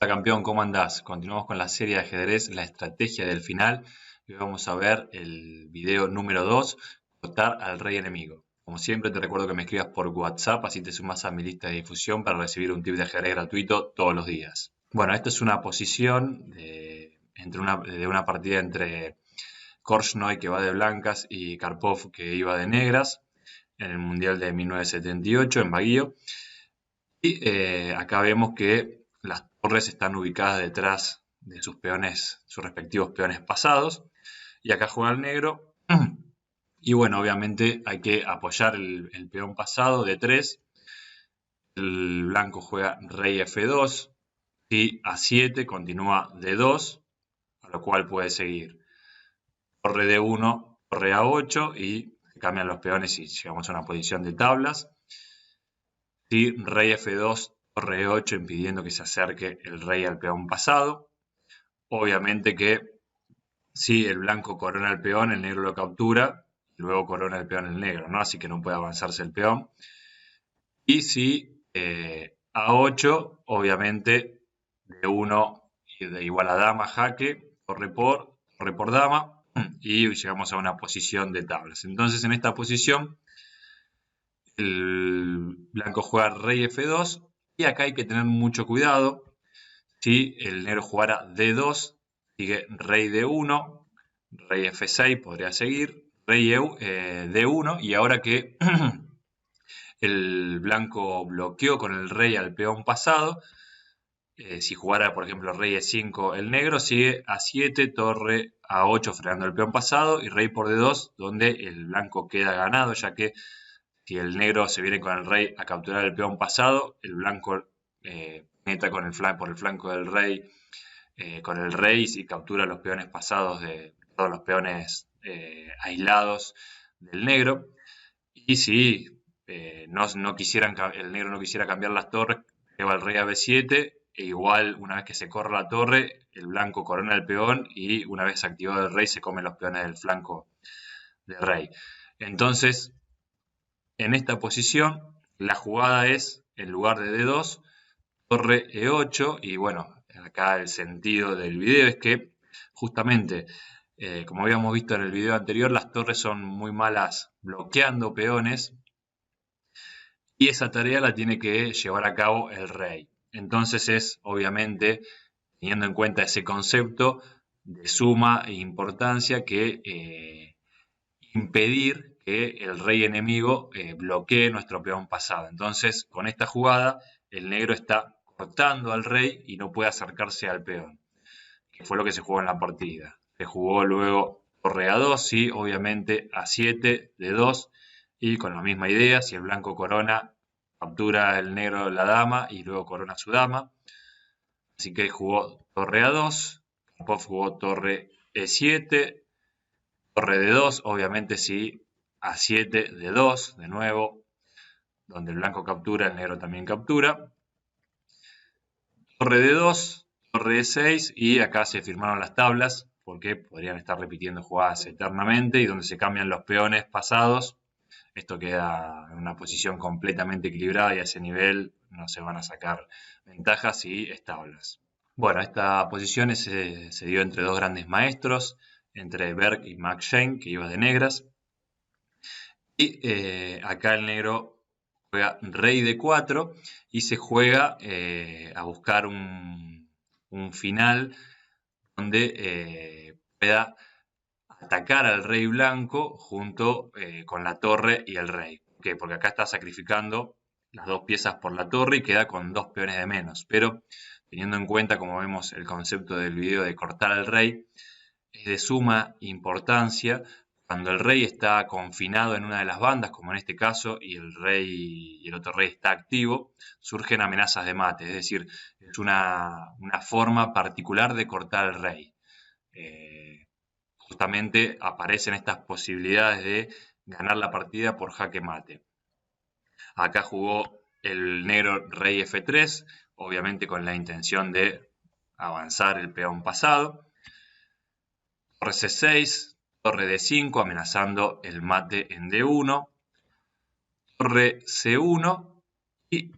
Hola campeón, ¿cómo andás? Continuamos con la serie de ajedrez, la estrategia del final. Y hoy vamos a ver el video número 2, cortar al rey enemigo. Como siempre te recuerdo que me escribas por WhatsApp, así te sumas a mi lista de difusión para recibir un tip de ajedrez gratuito todos los días. Bueno, esta es una posición de una partida entre Korchnoi, que va de blancas, y Karpov, que iba de negras, en el Mundial de 1978 en Baguio. Y acá vemos que las torres están ubicadas detrás de sus peones, sus respectivos peones pasados. Y acá juega el negro. Y bueno, obviamente hay que apoyar el peón pasado de 3. El blanco juega rey F2. Y A7 continúa D2, a lo cual puede seguir torre D1, torre A8 y cambian los peones y llegamos a una posición de tablas. Sí, rey F2, torre E8 impidiendo que se acerque el rey al peón pasado. Obviamente que si el blanco corona el peón, el negro lo captura y luego corona el peón el negro, ¿no? Así que no puede avanzarse el peón. Y si A8, obviamente D1 igual a dama, jaque, torre por dama y llegamos a una posición de tablas. Entonces en esta posición el blanco juega rey F2 y acá hay que tener mucho cuidado. Si el negro jugara D2, sigue rey D1, rey F6 podría seguir, rey D1 y ahora que el blanco bloqueó con el rey al peón pasado, si jugara por ejemplo rey E5 el negro, sigue A7, torre A8 frenando el peón pasado y rey por D2 donde el blanco queda ganado ya que si el negro se viene con el rey a capturar el peón pasado, el blanco penetra con por el flanco del rey con el rey y captura los peones pasados de todos los peones aislados del negro. Y si no quisieran, el negro no quisiera cambiar las torres, lleva el rey a B7, e igual una vez que se corre la torre, el blanco corona el peón y una vez activado el rey se come los peones del flanco del rey. Entonces, en esta posición, la jugada es, en lugar de D2, torre E8, y bueno, acá el sentido del video es que justamente, como habíamos visto en el video anterior, las torres son muy malas bloqueando peones, y esa tarea la tiene que llevar a cabo el rey. Entonces es, obviamente, teniendo en cuenta ese concepto, de suma importancia que impedir que el rey enemigo bloquee nuestro peón pasado. Entonces, con esta jugada, el negro está cortando al rey y no puede acercarse al peón, que fue lo que se jugó en la partida. Se jugó luego torre A2, sí, obviamente A7, D2, y con la misma idea, si el blanco corona, captura el negro la dama y luego corona su dama. Así que jugó torre A2, Karpov jugó torre E7, torre D2, obviamente sí, A7, D2, de nuevo, donde el blanco captura, el negro también captura. Torre D2, torre E6 y acá se firmaron las tablas porque podrían estar repitiendo jugadas eternamente y donde se cambian los peones pasados. Esto queda en una posición completamente equilibrada y a ese nivel no se van a sacar ventajas y tablas. Bueno, esta posición se dio entre dos grandes maestros, entre Berg y Max Shane, que iba de negras. Y acá el negro juega rey de 4 y se juega a buscar un final donde pueda atacar al rey blanco junto con la torre y el rey. ¿Por qué? Porque acá está sacrificando las dos piezas por la torre y queda con dos peones de menos. Pero teniendo en cuenta, como vemos el concepto del video de cortar al rey, es de suma importancia cuando el rey está confinado en una de las bandas, como en este caso, y el rey y el otro rey está activo, surgen amenazas de mate, es decir, es una forma particular de cortar al rey. Justamente aparecen estas posibilidades de ganar la partida por jaque mate. Acá jugó el negro rey F3, obviamente con la intención de avanzar el peón pasado. Torre C6, torre D5 amenazando el mate en D1, torre C1 y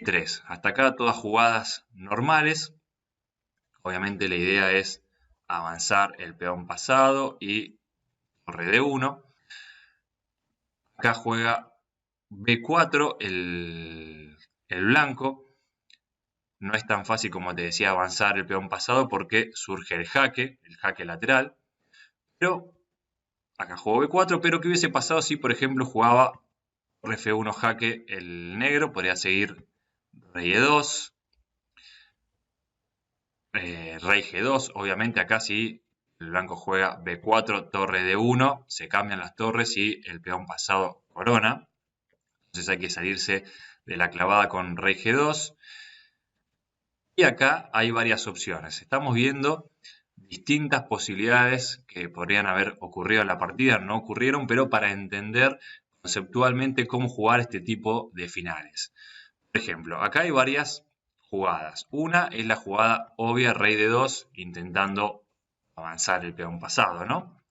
3. Hasta acá todas jugadas normales. Obviamente la idea es avanzar el peón pasado y torre de 1. Acá juega B4 el blanco. No es tan fácil como te decía avanzar el peón pasado porque surge el jaque lateral. Pero acá jugó B4, pero ¿qué hubiese pasado si por ejemplo jugaba torre F1 jaque el negro? Podría seguir rey E2, rey G2. Obviamente acá si el blanco juega B4, torre D1, se cambian las torres y el peón pasado corona. Entonces hay que salirse de la clavada con rey G2. Y acá hay varias opciones. Estamos viendo distintas posibilidades que podrían haber ocurrido en la partida, no ocurrieron, pero para entender conceptualmente cómo jugar este tipo de finales. Por ejemplo, acá hay varias jugadas. Una es la jugada obvia rey de 2 intentando avanzar el peón pasado, ¿no?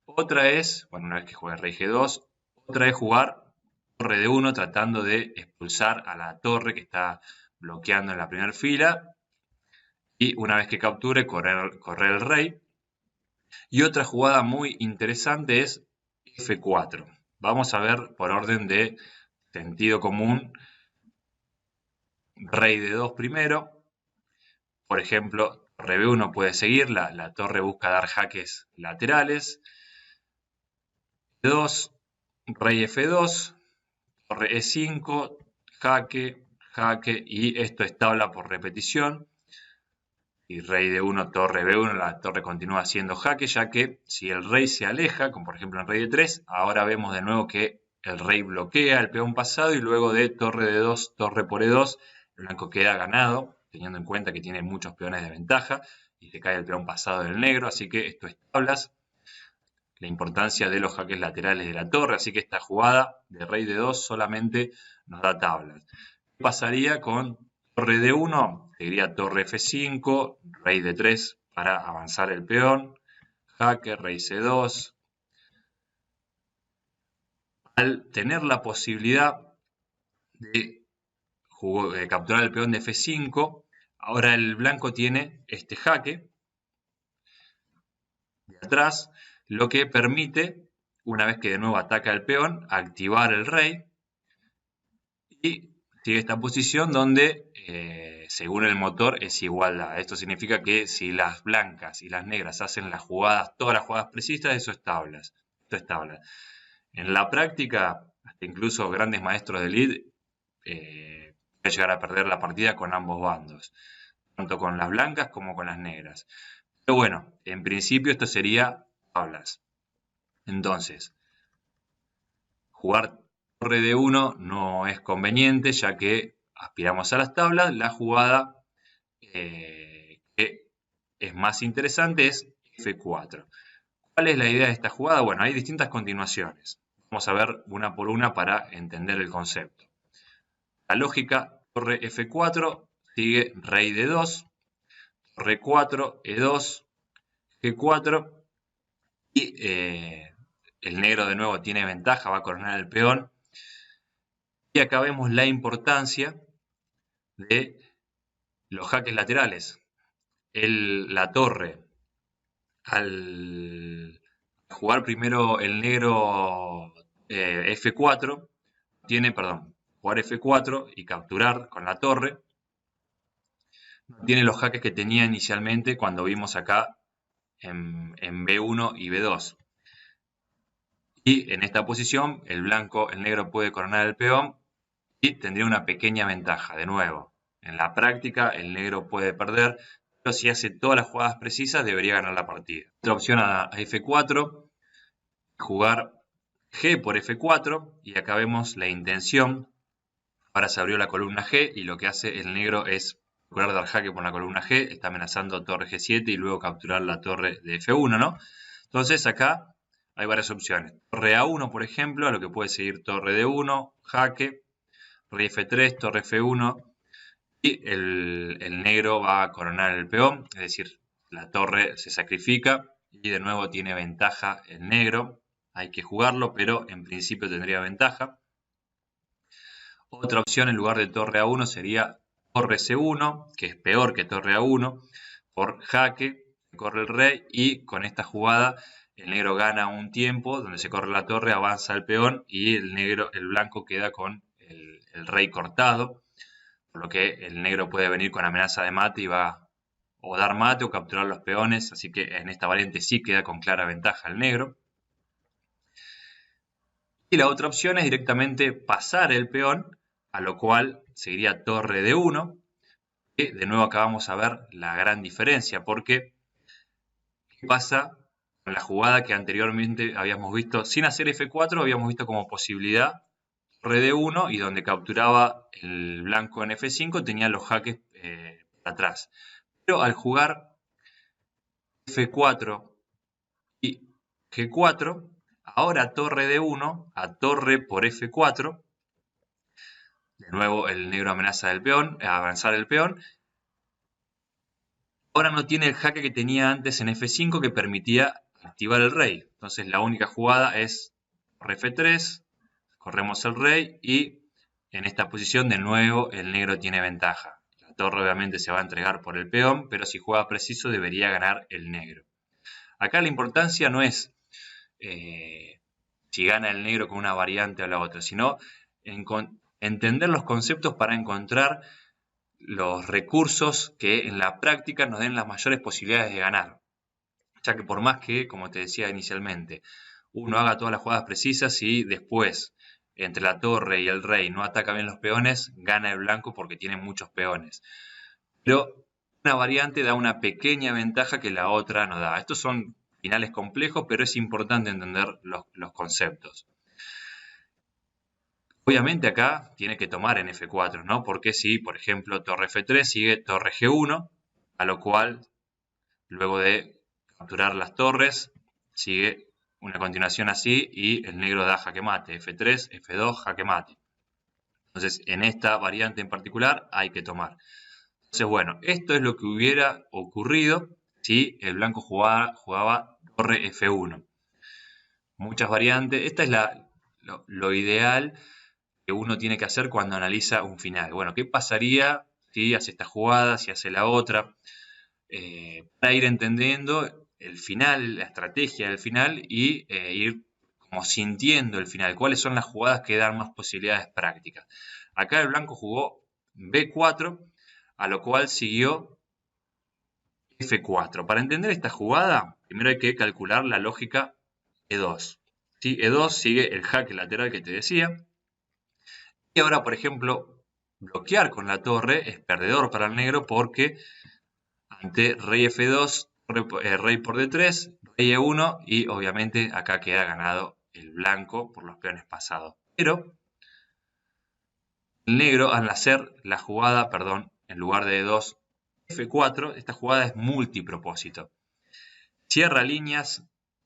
Otra es, bueno, una vez que juega rey G2, otra es jugar torre de 1 tratando de expulsar a la torre que está bloqueando en la primera fila. Y una vez que capture, correr el rey. Y otra jugada muy interesante es F4. Vamos a ver por orden de sentido común. Rey de 2 primero. Por ejemplo, torre B1 puede seguir. La torre busca dar jaques laterales. E2, rey F2, torre E5, jaque, jaque. Y esto es tabla por repetición. Y rey de 1, torre B1, la torre continúa siendo jaque, ya que si el rey se aleja, como por ejemplo en rey de 3, ahora vemos de nuevo que el rey bloquea el peón pasado y luego de torre de 2, torre por E2, el blanco queda ganado, teniendo en cuenta que tiene muchos peones de ventaja y se cae el peón pasado del negro, así que esto es tablas, la importancia de los jaques laterales de la torre, así que esta jugada de rey de 2 solamente nos da tablas. ¿Qué pasaría con torre D1? Seguiría torre F5, rey D3 para avanzar el peón, jaque, rey C2. Al tener la posibilidad de capturar el peón de F5, ahora el blanco tiene este jaque de atrás, lo que permite, una vez que de nuevo ataca el peón, activar el rey y sigue esta posición donde según el motor es igualdad. Esto significa que si las blancas y las negras hacen las jugadas, todas las jugadas precisas, eso es tablas. Esto es tabla. En la práctica, hasta incluso grandes maestros de lead pueden llegar a perder la partida con ambos bandos, tanto con las blancas como con las negras. Pero bueno, en principio esto sería tablas. Entonces, jugar torre de 1 no es conveniente, ya que aspiramos a las tablas. La jugada que es más interesante es F4. ¿Cuál es la idea de esta jugada? Bueno, hay distintas continuaciones. Vamos a ver una por una para entender el concepto. La lógica, torre F4, sigue rey de 2, torre 4, E2, G4, y el negro de nuevo tiene ventaja, va a coronar el peón. Y acá vemos la importancia de los jaques laterales. La torre, al jugar primero el negro F4, jugar F4 y capturar con la torre, no tiene los jaques que tenía inicialmente cuando vimos acá en B1 y B2. Y en esta posición el negro puede coronar el peón y tendría una pequeña ventaja. De nuevo, en la práctica el negro puede perder, pero si hace todas las jugadas precisas debería ganar la partida. Otra opción a F4, jugar G por F4 y acá vemos la intención. Ahora se abrió la columna G y lo que hace el negro es procurar dar jaque por la columna G, está amenazando torre G7 y luego capturar la torre de F1, ¿no? Entonces acá hay varias opciones. Torre A1, por ejemplo, a lo que puede seguir torre D1, jaque, rey F3, torre F1 y el negro va a coronar el peón, es decir, la torre se sacrifica y de nuevo tiene ventaja el negro. Hay que jugarlo, pero en principio tendría ventaja. Otra opción en lugar de torre A1 sería torre C1, que es peor que torre A1, por jaque, corre el rey y con esta jugada el negro gana un tiempo donde se corre la torre, avanza el peón y el blanco queda con el rey cortado, por lo que el negro puede venir con amenaza de mate y va o dar mate o capturar los peones, así que en esta variante sí queda con clara ventaja el negro. Y la otra opción es directamente pasar el peón, a lo cual seguiría torre D1, que de nuevo acá vamos a ver la gran diferencia, porque ¿qué pasa con la jugada que anteriormente habíamos visto? Sin hacer F4 habíamos visto como posibilidad torre D1 y donde capturaba el blanco en F5 tenía los jaques para atrás. Pero al jugar F4 y G4, ahora torre D1 a torre por F4. De nuevo el negro amenaza del peón, a avanzar el peón. Ahora no tiene el jaque que tenía antes en F5 que permitía activar el rey. Entonces la única jugada es torre F3, corremos el rey y en esta posición de nuevo el negro tiene ventaja. La torre obviamente se va a entregar por el peón, pero si juega preciso debería ganar el negro. Acá la importancia no es si gana el negro con una variante o la otra, sino entender los conceptos para encontrar los recursos que en la práctica nos den las mayores posibilidades de ganar. Ya que por más que, como te decía inicialmente, uno haga todas las jugadas precisas y después entre la torre y el rey no ataca bien los peones, gana el blanco porque tiene muchos peones. Pero una variante da una pequeña ventaja que la otra no da. Estos son finales complejos, pero es importante entender los conceptos. Obviamente acá tiene que tomar en F4, ¿no? Porque si, por ejemplo, torre F3 sigue torre G1, a lo cual, luego de capturar las torres, sigue una continuación así y el negro da jaque mate. F3, F2, jaque mate. Entonces, en esta variante en particular hay que tomar. Entonces, bueno, esto es lo que hubiera ocurrido si el blanco jugaba torre F1. Muchas variantes. Esta es lo ideal que uno tiene que hacer cuando analiza un final. Bueno, ¿qué pasaría si hace esta jugada, si hace la otra? Para ir entendiendo el final, la estrategia del final y ir como sintiendo el final. ¿Cuáles son las jugadas que dan más posibilidades prácticas? Acá el blanco jugó B4, a lo cual siguió F4. Para entender esta jugada, primero hay que calcular la lógica E2. ¿Sí? E2 sigue el jaque lateral que te decía. Y ahora, por ejemplo, bloquear con la torre es perdedor para el negro porque ante rey F2, rey por D3, rey E1 y obviamente acá queda ganado el blanco por los peones pasados. Pero el negro al hacer la jugada, perdón, en lugar de E2, F4, esta jugada es multipropósito. Cierra líneas,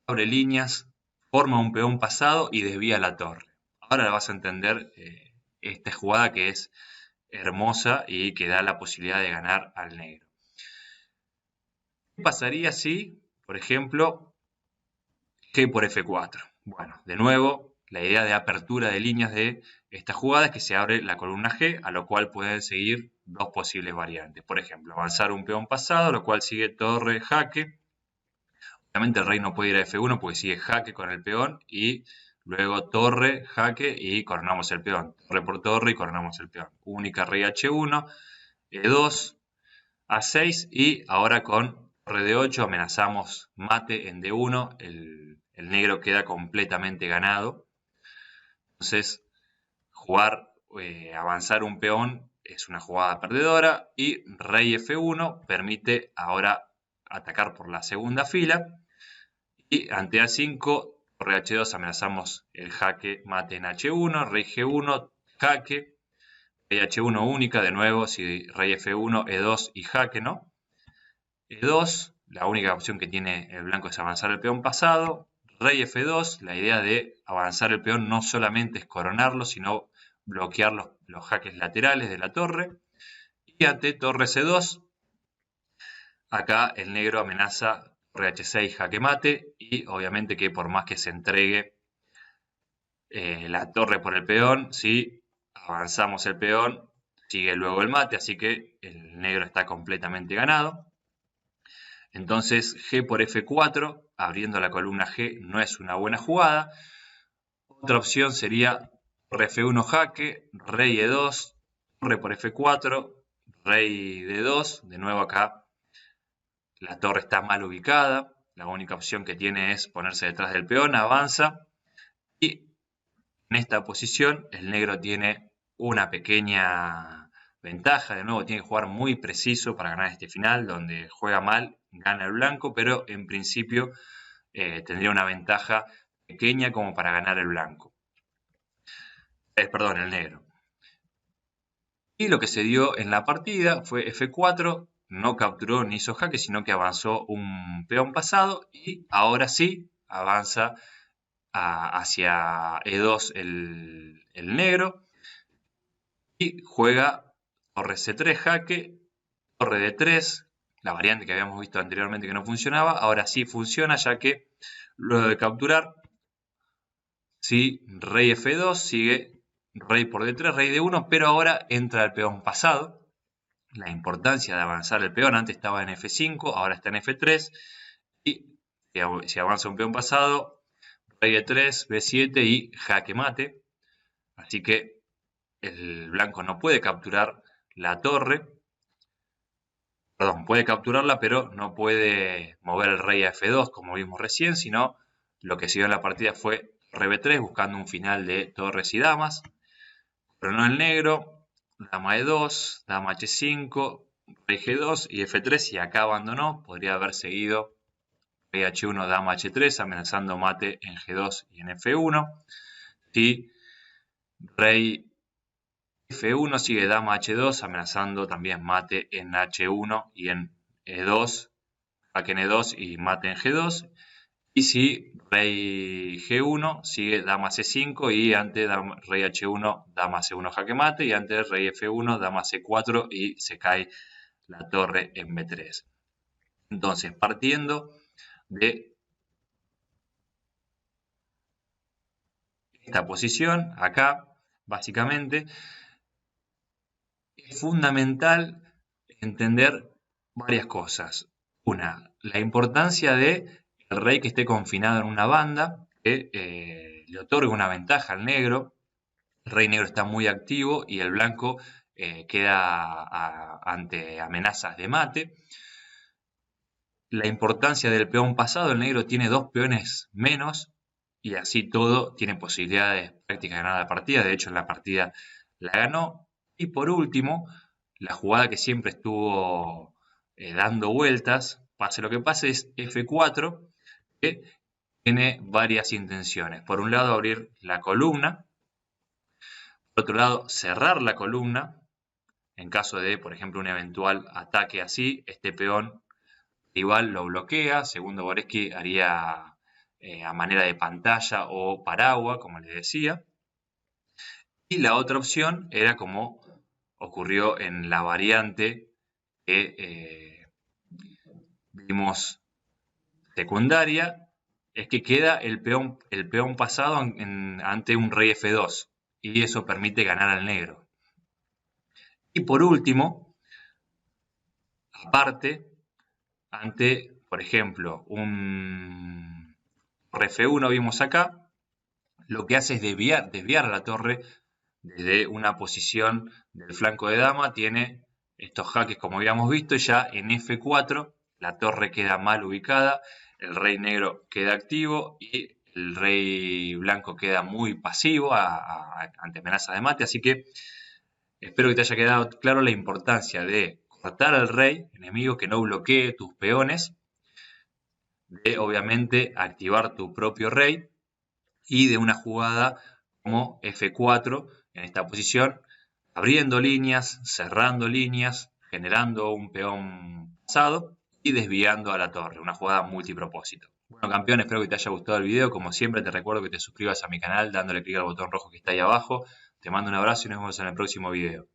abre líneas, forma un peón pasado y desvía la torre. Ahora vas a entender esta jugada que es hermosa y que da la posibilidad de ganar al negro. ¿Qué pasaría si, por ejemplo, G por F4? Bueno, de nuevo, la idea de apertura de líneas de esta jugada es que se abre la columna G, a lo cual pueden seguir dos posibles variantes. Por ejemplo, avanzar un peón pasado, lo cual sigue torre, jaque. Obviamente el rey no puede ir a F1 porque sigue jaque con el peón y luego torre, jaque y coronamos el peón. Torre por torre y coronamos el peón. Única rey H1, E2, A6 y ahora con torre D8 amenazamos mate en D1. El negro queda completamente ganado. Entonces, avanzar un peón es una jugada perdedora y rey F1 permite ahora atacar por la segunda fila. Y ante A5, torre H2 amenazamos el jaque mate en H1, rey G1, jaque, rey H1 única, de nuevo, si rey F1, E2 y jaque, ¿no? E2, la única opción que tiene el blanco es avanzar el peón pasado. Rey F2, la idea de avanzar el peón no solamente es coronarlo, sino bloquear los jaques laterales de la torre. Y ante torre C2, acá el negro amenaza torre H6 jaque mate y obviamente que por más que se entregue la torre por el peón, si avanzamos el peón, sigue luego el mate, así que el negro está completamente ganado. Entonces G por F4, abriendo la columna G, no es una buena jugada. Otra opción sería torre F1 jaque, rey E2, torre por F4, rey D2. De nuevo acá la torre está mal ubicada. La única opción que tiene es ponerse detrás del peón, avanza. Y en esta posición el negro tiene una pequeña ventaja. De nuevo tiene que jugar muy preciso para ganar este final, donde juega mal, gana el blanco, pero en principio tendría una ventaja pequeña como para ganar el blanco. Perdón, el negro. Y lo que se dio en la partida fue F4, no capturó ni hizo jaque, sino que avanzó un peón pasado y ahora sí avanza hacia E2 el negro y juega torre C3 jaque, torre D3, la variante que habíamos visto anteriormente que no funcionaba, ahora sí funciona, ya que luego de capturar, si rey F2 sigue rey por D3, rey D1, pero ahora entra el peón pasado. La importancia de avanzar el peón, antes estaba en F5, ahora está en F3, y si avanza un peón pasado, rey E3, B7 y jaque mate. Así que el blanco no puede capturar la torre. Perdón, puede capturarla, pero no puede mover el rey a F2 como vimos recién, sino lo que siguió en la partida fue rey B3 buscando un final de torres y damas. Pero no el negro, dama E2, dama H5, rey G2 y F3 y acá abandonó. Podría haber seguido rey H1, dama H3 amenazando mate en G2 y en F1. Si rey F1 sigue dama H2 amenazando también mate en H1 y en E2, jaque en E2 y mate en G2. Y si rey G1 sigue dama C5 y ante rey H1 dama C1 jaque mate y ante rey F1 dama C4 y se cae la torre en B3. Entonces, partiendo de esta posición acá, básicamente es fundamental entender varias cosas. Una, la importancia de el rey que esté confinado en una banda, que le otorga una ventaja al negro. El rey negro está muy activo y el blanco queda ante amenazas de mate. La importancia del peón pasado, el negro tiene 2 peones menos y así todo tiene posibilidades prácticas de ganar la partida. De hecho, en la partida la ganó. Y por último, la jugada que siempre estuvo dando vueltas, pase lo que pase, es F4, que tiene varias intenciones. Por un lado, abrir la columna. Por otro lado, cerrar la columna. En caso de, por ejemplo, un eventual ataque así, este peón rival lo bloquea. Segundo Goretzky haría a manera de pantalla o paraguas, como les decía. Y la otra opción era como ocurrió en la variante que vimos secundaria, es que queda el peón pasado ante un rey F2 y eso permite ganar al negro. Y por último, aparte, ante, por ejemplo, un rey F1 vimos acá, lo que hace es desviar la torre desde una posición del flanco de dama, tiene estos jaques como habíamos visto, y ya en F4 la torre queda mal ubicada, el rey negro queda activo y el rey blanco queda muy pasivo ante amenazas de mate, así que espero que te haya quedado claro la importancia de cortar al rey enemigo, que no bloquee tus peones, de obviamente activar tu propio rey y de una jugada como F4 en esta posición, abriendo líneas, cerrando líneas, generando un peón pasado y desviando a la torre, una jugada multipropósito. Bueno, campeón, espero que te haya gustado el video. Como siempre, te recuerdo que te suscribas a mi canal dándole clic al botón rojo que está ahí abajo. Te mando un abrazo y nos vemos en el próximo video.